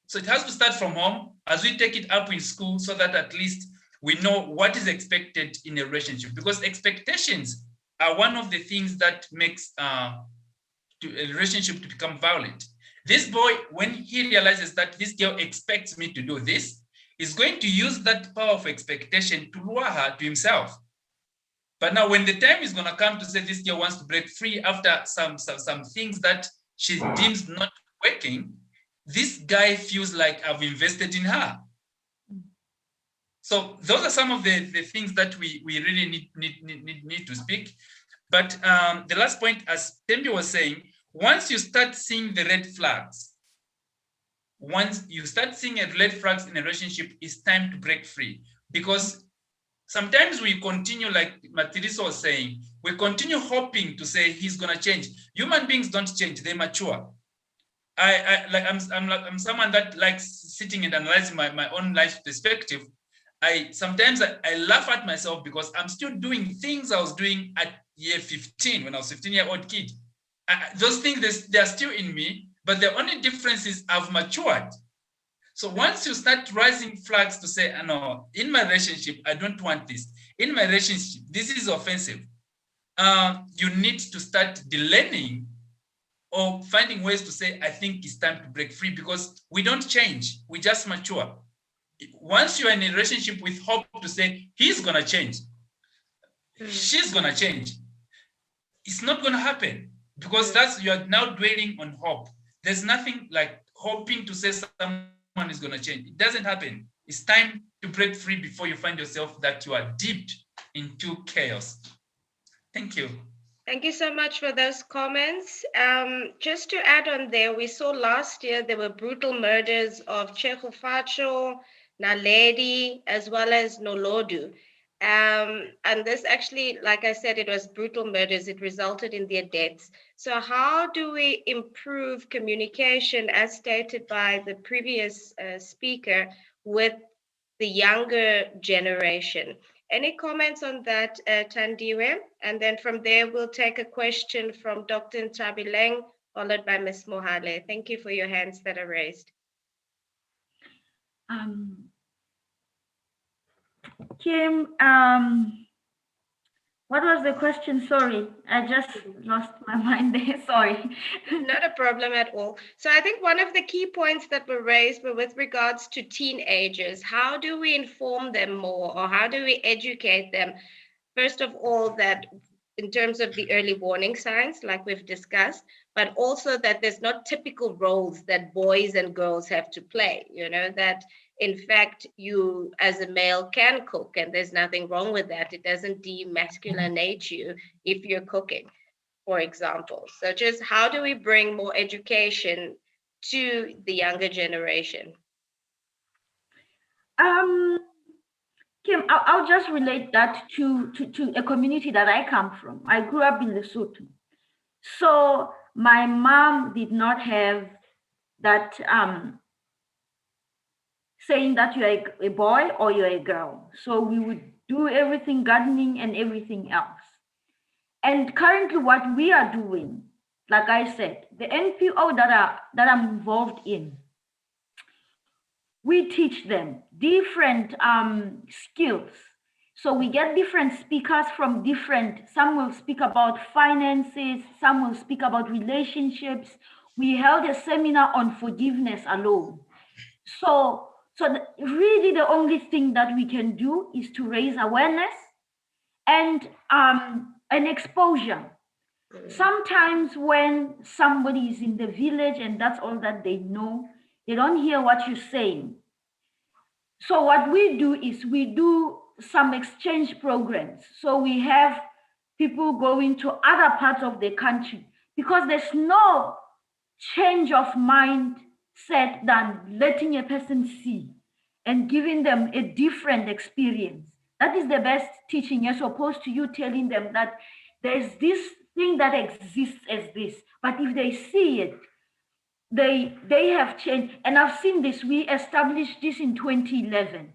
So it has to start from home as we take it up in school, so that at least we know what is expected in a relationship, because expectations are one of the things that makes a relationship to become violent. This boy, when he realizes that this girl expects me to do this, is going to use that power of expectation to lure her to himself. But now when the time is going to come to say this girl wants to break free after some things that she deems not working, this guy feels like I've invested in her. So those are some of the things that we really need to speak. But the last point, as Tembi was saying, once you start seeing the red flags, once you start seeing red flags in a relationship, it's time to break free. Because sometimes we continue, like Matirisa was saying, we continue hoping to say he's gonna change. Human beings don't change, they mature. I'm someone that likes sitting and analyzing my own life perspective. Sometimes I laugh at myself because I'm still doing things I was doing at year 15 when I was a 15-year-old kid. Those things, they're still in me, but the only difference is I've matured. So once you start raising flags to say, no, in my relationship, I don't want this. In my relationship, this is offensive. You need to start delaying or finding ways to say, I think it's time to break free, because we don't change, we just mature. Once you're in a relationship with hope to say, he's gonna change, she's gonna change, it's not gonna happen, because you're now dwelling on hope. There's nothing like hoping to say someone is gonna change. It doesn't happen. It's time to break free before you find yourself that you are dipped into chaos. Thank you. Thank you so much for those comments. Just to add on there, we saw last year there were brutal murders of Tshegofatso, Naledi, as well as Nolundi. And this actually, like I said, it was brutal murders. It resulted in their deaths. So how do we improve communication, as stated by the previous speaker, with the younger generation? Any comments on that, Tandiwe? And then from there, we'll take a question from Dr. Ntabileng, followed by Ms. Mohale. Thank you for your hands that are raised. Kim, what was the question? Sorry, I just lost my mind there. Sorry. Not a problem at all. So I think one of the key points that were raised were with regards to teenagers. How do we inform them more, or how do we educate them? First of all, that in terms of the early warning signs, like we've discussed, but also that there's not typical roles that boys and girls have to play, that in fact, you as a male can cook, and there's nothing wrong with that. It doesn't demasculinate you if you're cooking. for example. So just how do we bring more education to the younger generation? Kim, I'll just relate that to a community that I come from. I grew up in Lesotho. So my mom did not have that saying that you're a boy or you're a girl. So we would do everything, gardening and everything else. And currently what we are doing, like I said, the NPO that I'm involved in, we teach them different skills. So we get different speakers from different, some will speak about finances, some will speak about relationships. We held a seminar on forgiveness alone. So really the only thing that we can do is to raise awareness and an exposure. Sometimes when somebody is in the village and that's all that they know, they don't hear what you're saying. So what we do is we do some exchange programs. So we have people going to other parts of the country because there's no change of mindset than letting a person see and giving them a different experience. That is the best teaching, as opposed to you telling them that there's this thing that exists as this. But if they see it, they have changed. And I've seen this. We established this in 2011.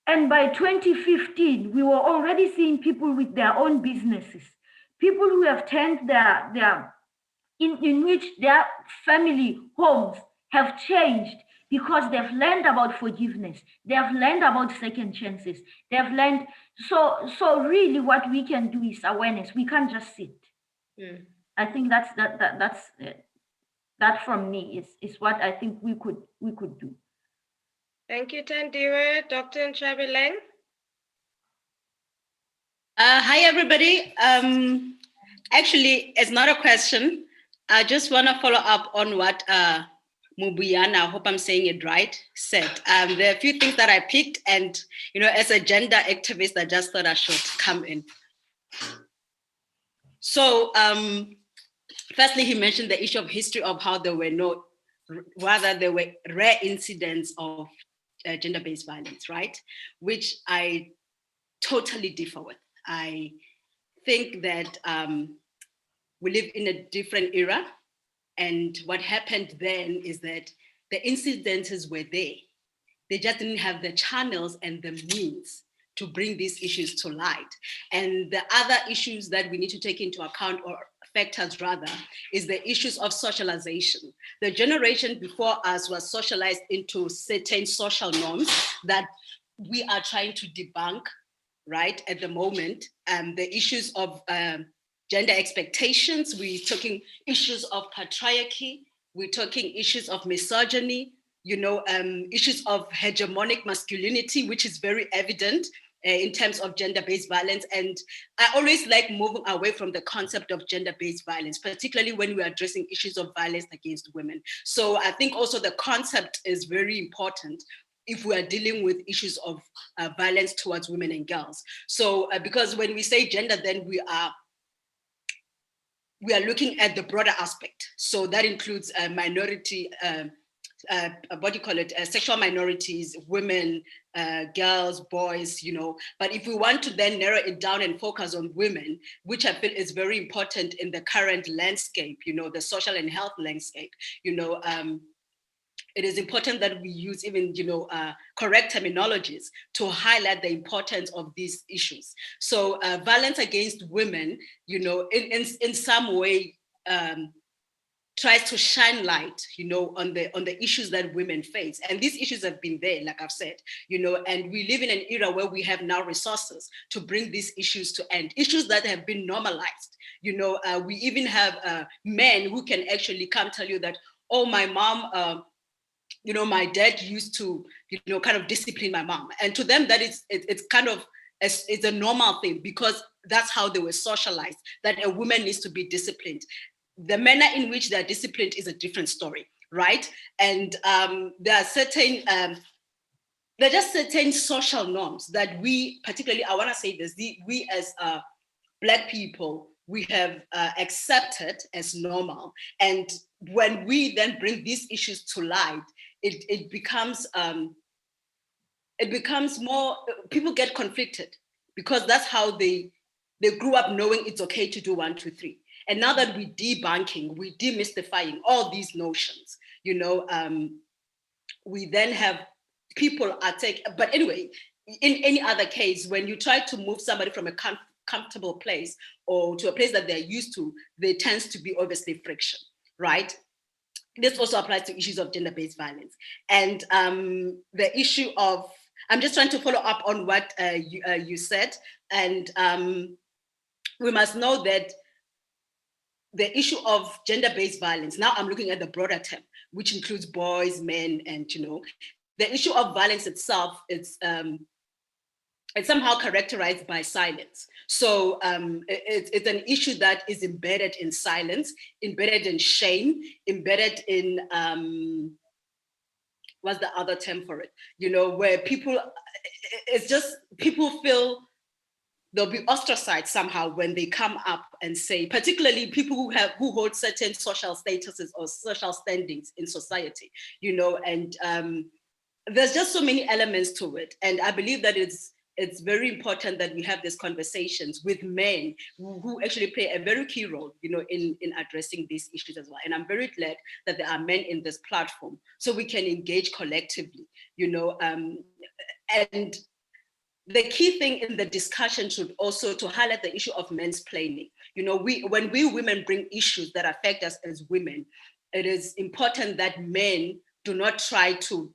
And by 2015, we were already seeing people with their own businesses, people who have turned their in which their family homes have changed because they've learned about forgiveness, they've learned about second chances, they've learned. So really what we can do is awareness. We can't just sit. I think that's that from me is what I think we could do. Thank you, Tandira. Dr. Ntshabileng? Hi, everybody. Actually, it's not a question. I just want to follow up on what Mubuyana, I hope I'm saying it right, said. There are a few things that I picked, and as a gender activist, I just thought I should come in. So, firstly, he mentioned the issue of history of how there were there were rare incidents of gender-based violence, right? Which I totally differ with. I think that we live in a different era. And what happened then is that the incidences were there. They just didn't have the channels and the means to bring these issues to light. And the other issues that we need to take into account, or factors rather, is the issues of socialization. The generation before us was socialized into certain social norms that we are trying to debunk, right, at the moment. The issues of gender expectations, we're talking issues of patriarchy, we're talking issues of misogyny, issues of hegemonic masculinity, which is very evident in terms of gender-based violence. And I always like moving away from the concept of gender-based violence, particularly when we're addressing issues of violence against women. So I think also the concept is very important if we are dealing with issues of violence towards women and girls. So because when we say gender, then we are looking at the broader aspect. So that includes minority, sexual minorities, women, girls, boys, But if we want to then narrow it down and focus on women, which I feel is very important in the current landscape, the social and health landscape, it is important that we use even, correct terminologies to highlight the importance of these issues. So violence against women, in some way tries to shine light, on the issues that women face. And these issues have been there, like I've said, and we live in an era where we have now resources to bring these issues to end, issues that have been normalized. We even have men who can actually come tell you that, oh, my mom, my dad used to, kind of discipline my mom. And to them, that it's kind of, it's a normal thing because that's how they were socialized, that a woman needs to be disciplined. The manner in which they're disciplined is a different story, right? And there are just certain social norms that we, particularly, I wanna say this, we as Black people, we have accepted as normal. And when we then bring these issues to light, it becomes more, people get conflicted, because that's how they grew up knowing it's okay to do 1, 2, 3. And now that we're debunking, we're demystifying all these notions, we then have people are taking, but anyway, in any other case, when you try to move somebody from a comfortable place or to a place that they're used to, there tends to be obviously friction, right? This also applies to issues of gender-based violence. And the issue of, I'm just trying to follow up on what you said, and we must know that the issue of gender-based violence, now I'm looking at the broader term, which includes boys, men, and the issue of violence itself, it's somehow characterized by silence. So it's an issue that is embedded in silence, embedded in shame, embedded in, what's the other term for it? Where people, it's just, people feel they'll be ostracized somehow when they come up and say, particularly people who hold certain social statuses or social standings in society, and there's just so many elements to it. And I believe that it's very important that we have these conversations with men who actually play a very key role, in addressing these issues as well. And I'm very glad that there are men in this platform so we can engage collectively, and the key thing in the discussion should also to highlight the issue of mansplaining. When we women bring issues that affect us as women, it is important that men do not try to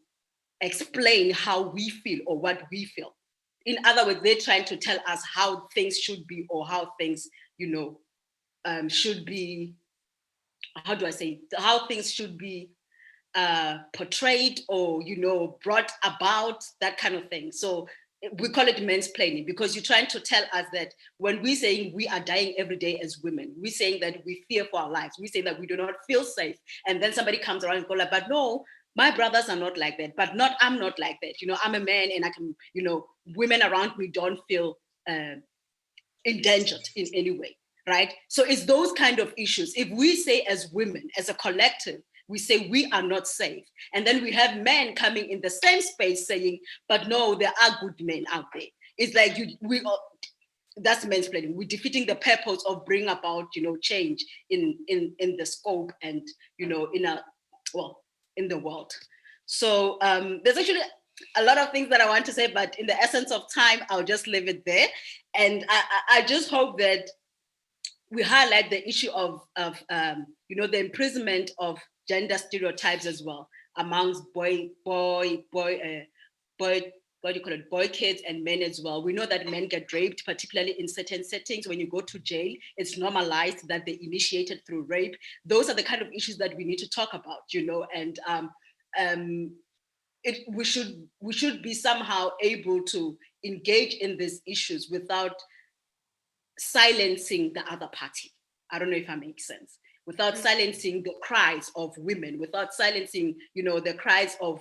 explain how we feel or what we feel. In other words, they're trying to tell us how things should be or how things, should be, how do I say, how things should be portrayed or, brought about, that kind of thing. So we call it mansplaining, because you're trying to tell us that when we're saying we are dying every day as women, we're saying that we fear for our lives, we say that we do not feel safe. And then somebody comes around and goes like, but no, my brothers are not like that, but I'm not like that. I'm a man and I can, women around me don't feel endangered in any way, right? So it's those kind of issues. If we say as women, as a collective, we say we are not safe, and then we have men coming in the same space saying, but no, there are good men out there. It's like that's mansplaining. We're defeating the purpose of bringing about, change in the scope and, in the world. So there's actually a lot of things that I want to say, but in the essence of time, I'll just leave it there. And I just hope that we highlight the issue of the imprisonment of gender stereotypes as well amongst boy kids and men as well. We know that men get raped, particularly in certain settings. When you go to jail, it's normalized that they initiated through rape. Those are the kind of issues that we need to talk about, and we should be somehow able to engage in these issues without silencing the other party. I don't know if that makes sense. Without silencing the cries of women, without silencing, the cries of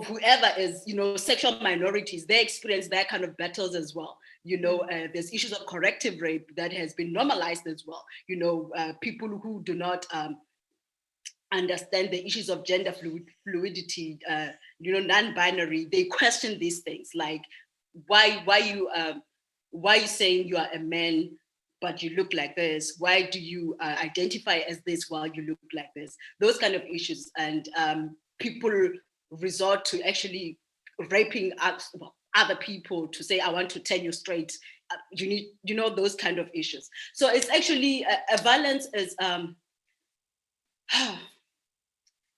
whoever is, sexual minorities. They experience that kind of battles as well. There's issues of corrective rape that has been normalized as well. People who do not understand the issues of gender fluidity, non-binary, they question these things like, why you saying you are a man but you look like this? Why do you identify as this while you look like this? Those kind of issues. And people resort to actually raping other people to say, I want to tell you straight. You need, those kind of issues. So it's actually, a violence is,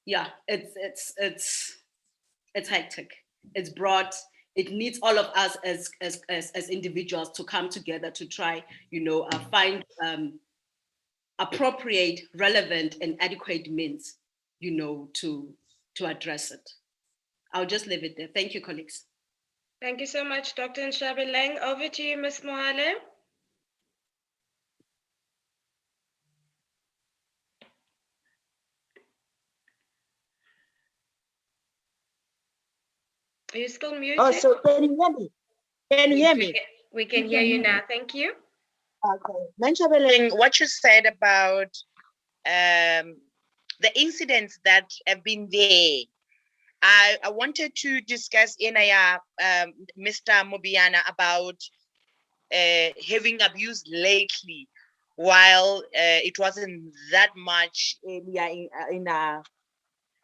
yeah, it's hectic. It's broad. It needs all of us as individuals to come together to try, find appropriate, relevant, and adequate means, to address it. I'll just leave it there. Thank you, colleagues. Thank you so much, Dr. Nshabileng. Over to you, Ms. Mohale. Are you still muted? Oh, so can you hear me? Can you hear me? We can hear you now. Thank you. Okay. Menchabeling, what you said about the incidents that have been there, I wanted to discuss in Mr. Mobiana about having abused lately, while it wasn't that much earlier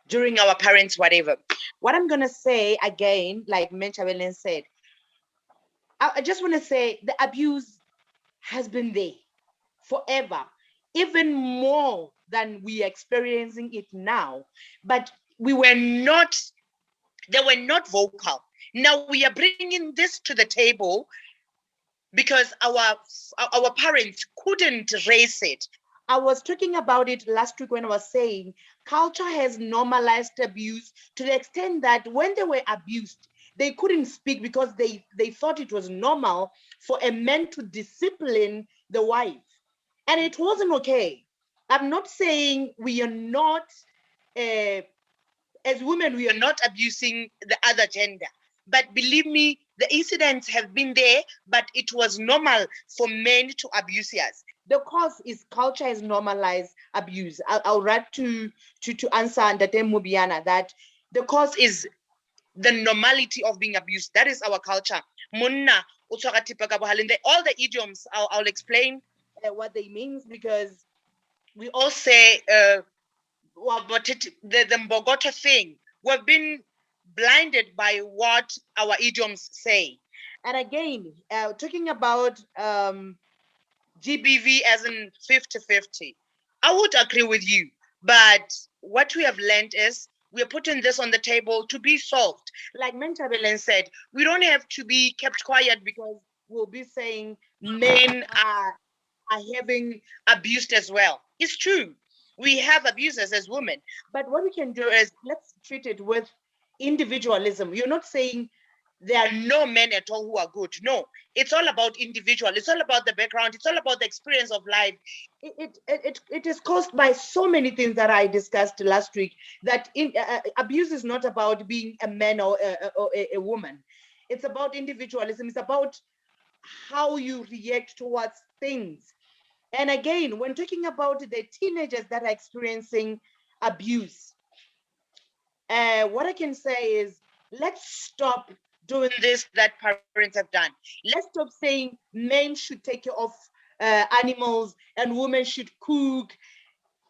during our parents, whatever. What I'm gonna say again, like Menchabelen said, I just want to say the abuse has been there forever, even more than we are experiencing it now. But we were not, they were not vocal. Now we are bringing this to the table because our parents couldn't raise it. I was talking about it last week when I was saying culture has normalized abuse to the extent that when they were abused, they couldn't speak because they thought it was normal for a man to discipline the wife. And it wasn't okay. I'm not saying we are not, as women, we are not abusing the other gender. But believe me, the incidents have been there, but it was normal for men to abuse us. The cause is culture has normalized abuse. I'll write to answer Ndate Mubiana that the cause is the normality of being abused. That is our culture. Munna, all the idioms, I'll explain what they mean, because we all say the Mbogota thing. We've been blinded by what our idioms say. And again, talking about GBV as in 50-50, I would agree with you. But what we have learned is we're putting this on the table to be solved. Like Mentabelen said, we don't have to be kept quiet because we'll be saying men are having abused as well. It's true. We have abusers as women. But what we can do is let's treat it with individualism. You're not saying there are no men at all who are good. No, it's all about individual. It's all about the background. It's all about the experience of life. It is caused by so many things that I discussed last week, that abuse is not about being a man or a woman. It's about individualism. It's about how you react towards things. And again, when talking about the teenagers that are experiencing abuse, what I can say is let's stop doing this that parents have done. Let's stop saying men should take care of animals and women should cook.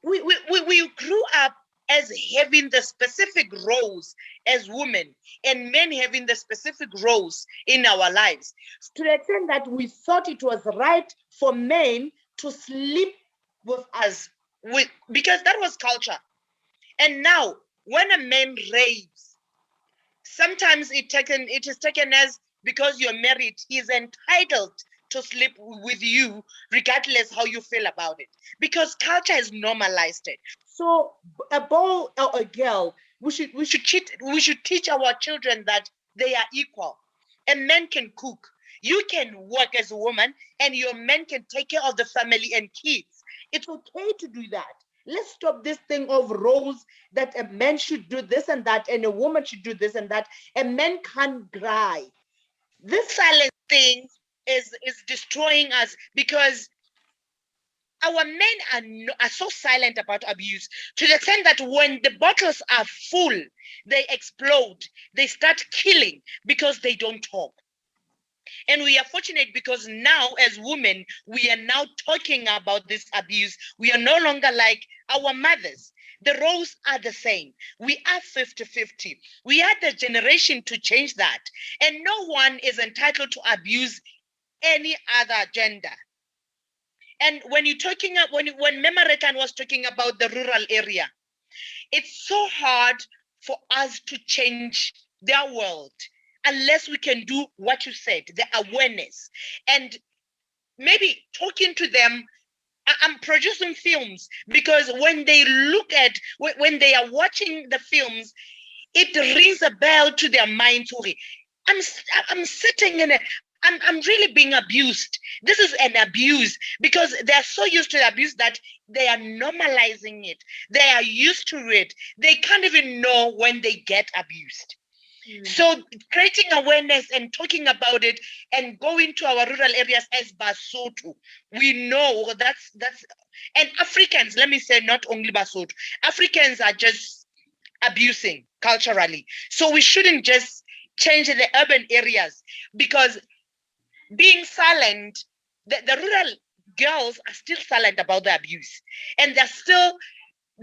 We grew up as having the specific roles as women and men having the specific roles in our lives, to the extent that we thought it was right for men to sleep with us because that was culture. And now when a man rapes, sometimes it is taken as because you're married, he's entitled to sleep with you regardless how you feel about it, because culture has normalized it. So a boy or a girl, we should teach our children that they are equal. A man can cook, you can work as a woman, and your man can take care of the family and kids. It's okay to do that. Let's stop this thing of roles that a man should do this and that and a woman should do this and that. A man can't cry. This silent thing is destroying us, because our men are so silent about abuse, to the extent that when the bottles are full, they explode. They start killing because they don't talk. And we are fortunate because now as women, we are now talking about this abuse. We are no longer like our mothers. The roles are the same. We are 50-50. We are the generation to change that. And no one is entitled to abuse any other gender. And when you're talking, when Memarekan was talking about the rural area, it's so hard for us to change their world unless we can do what you said, the awareness. And maybe talking to them, I'm producing films, because when they look at, when they are watching the films, it rings a bell to their mind. I'm sitting in it. I'm really being abused. This is an abuse, because they're so used to the abuse that they are normalizing it. They are used to it. They can't even know when they get abused. So creating awareness and talking about it and going to our rural areas as Basotho, we know that's and Africans, let me say, not only Basotho, Africans are just abusing culturally. So we shouldn't just change the urban areas, because being silent, the rural girls are still silent about the abuse, and they're still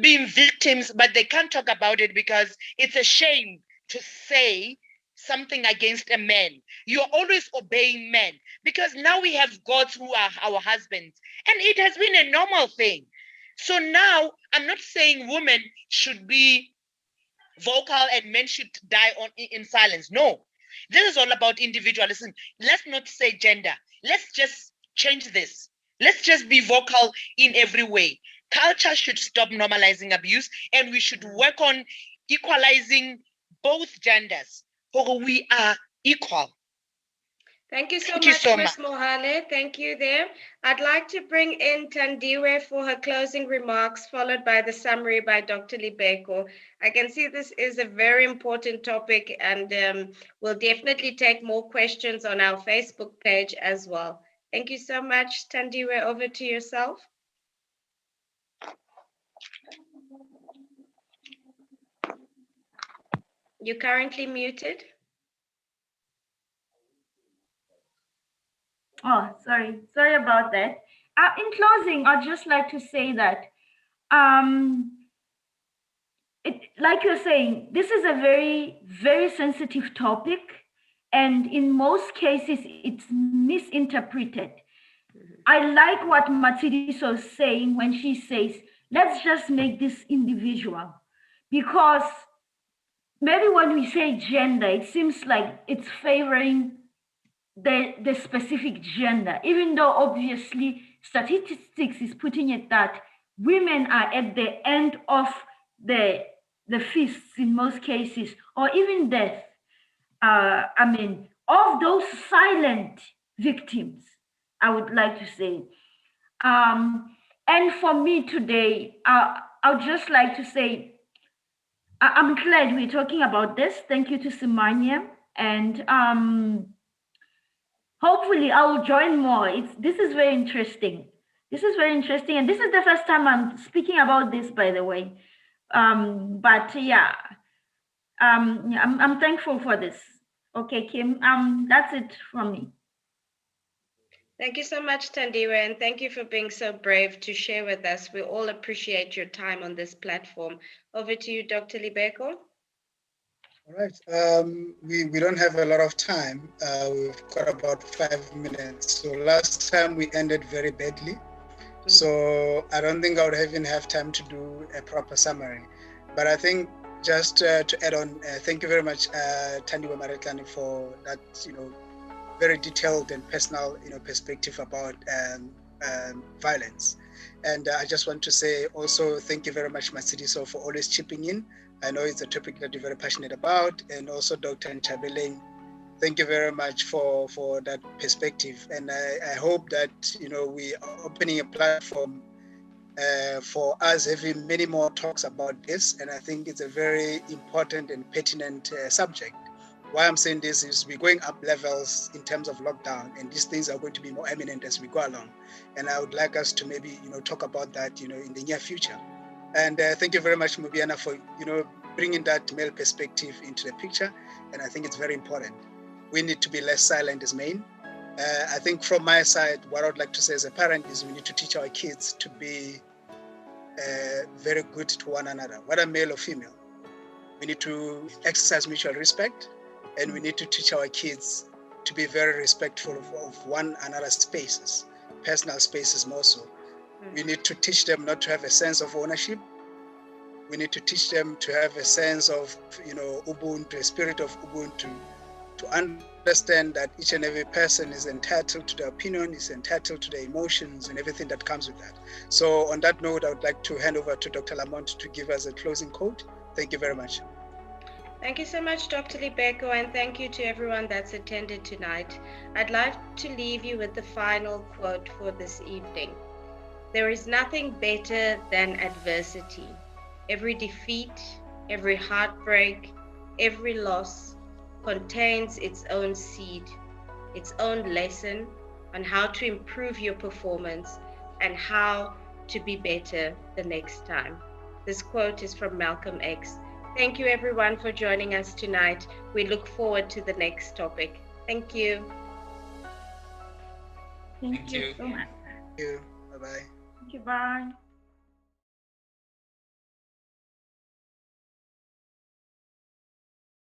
being victims, but they can't talk about it because it's a shame to say something against a man. You're always obeying men, because now we have gods who are our husbands, and it has been a normal thing. So now I'm not saying women should be vocal and men should die in silence. No, this is all about individualism. Let's not say gender. Let's just change this. Let's just be vocal in every way. Culture should stop normalizing abuse, and we should work on equalizing both genders, for we are equal. Thank you so Thank much, you so Ms. much. Mohale. Thank you there. I'd like to bring in Tandiwe for her closing remarks, followed by the summary by Dr. Libeko. I can see this is a very important topic, and we'll definitely take more questions on our Facebook page as well. Thank you so much, Tandiwe. Over to yourself. You're currently muted. Oh, sorry about that. In closing, I'd just like to say that, like you're saying, this is a very, very sensitive topic, and in most cases, it's misinterpreted. I like what Matshidiso is saying when she says, let's just make this individual, because maybe when we say gender, it seems like it's favoring the specific gender, even though obviously statistics is putting it that women are at the end of the feasts in most cases, or even death. Of those silent victims, I would like to say. And for me today, I would just like to say, I'm glad we're talking about this. Thank you to Simania. And hopefully I will join more. This is very interesting. This is very interesting. And this is the first time I'm speaking about this, by the way. But yeah, I'm thankful for this. Okay, Kim, that's it from me. Thank you so much, Tandiwe, and thank you for being so brave to share with us. We all appreciate your time on this platform. Over to you, Dr. Libeko. All right. We don't have a lot of time. We've got about 5 minutes. So last time we ended very badly. So I don't think I would even have time to do a proper summary. But I think just to add on, thank you very much, Tandiwe Maretlane, for that, very detailed and personal, perspective about violence. And I just want to say also thank you very much, Matshidiso, for always chipping in. I know it's a topic that you're very passionate about. And also Dr. Nchabeleng, thank you very much for that perspective. And I hope that, we are opening a platform for us having many more talks about this. And I think it's a very important and pertinent subject. Why I'm saying this is we're going up levels in terms of lockdown, and these things are going to be more eminent as we go along. And I would like us to maybe, talk about that, in the near future. And thank you very much, Mubiana, for, bringing that male perspective into the picture. And I think it's very important. We need to be less silent as men. I think from my side, what I would like to say as a parent is we need to teach our kids to be very good to one another, whether male or female. We need to exercise mutual respect, and we need to teach our kids to be very respectful of one another's spaces, personal spaces more so. We need to teach them not to have a sense of ownership. We need to teach them to have a sense of, Ubuntu, a spirit of Ubuntu, to understand that each and every person is entitled to their opinion, is entitled to their emotions and everything that comes with that. So on that note, I would like to hand over to Dr. Lamont to give us a closing quote. Thank you very much. Thank you so much, Dr. Libeko, and thank you to everyone that's attended tonight. I'd like to leave you with the final quote for this evening. There is nothing better than adversity. Every defeat, every heartbreak, every loss contains its own seed, its own lesson on how to improve your performance and how to be better the next time. This quote is from Malcolm X. Thank you everyone for joining us tonight. We look forward to the next topic. Thank you. Thank you so much. Thank you. Bye-bye. Thank you. Bye.